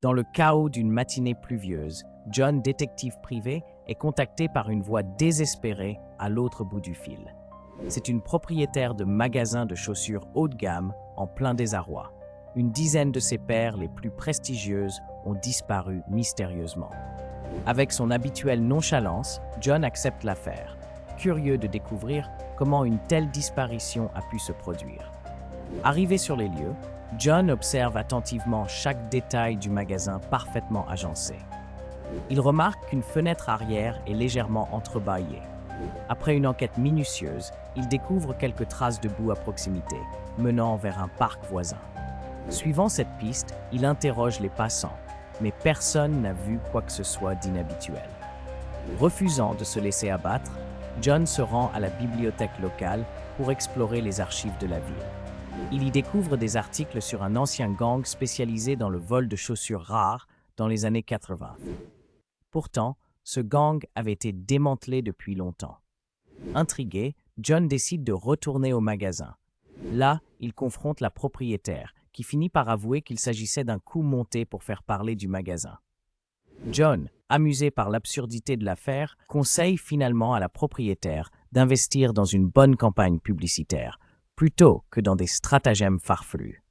Dans le chaos d'une matinée pluvieuse, John, détective privé, est contacté par une voix désespérée à l'autre bout du fil. C'est une propriétaire de magasin de chaussures haut de gamme en plein désarroi. Une dizaine de ses paires les plus prestigieuses ont disparu mystérieusement. Avec son habituelle nonchalance, John accepte l'affaire, curieux de découvrir comment une telle disparition a pu se produire. Arrivé sur les lieux, John observe attentivement chaque détail du magasin parfaitement agencé. Il remarque qu'une fenêtre arrière est légèrement entrebâillée. Après une enquête minutieuse, il découvre quelques traces de boue à proximité, menant vers un parc voisin. Suivant cette piste, il interroge les passants, mais personne n'a vu quoi que ce soit d'inhabituel. Refusant de se laisser abattre, John se rend à la bibliothèque locale pour explorer les archives de la ville. Il y découvre des articles sur un ancien gang spécialisé dans le vol de chaussures rares dans les années 80. Pourtant, ce gang avait été démantelé depuis longtemps. Intrigué, John décide de retourner au magasin. Là, il confronte la propriétaire, qui finit par avouer qu'il s'agissait d'un coup monté pour faire parler du magasin. John, amusé par l'absurdité de l'affaire, conseille finalement à la propriétaire d'investir dans une bonne campagne publicitaire, plutôt que dans des stratagèmes farfelus.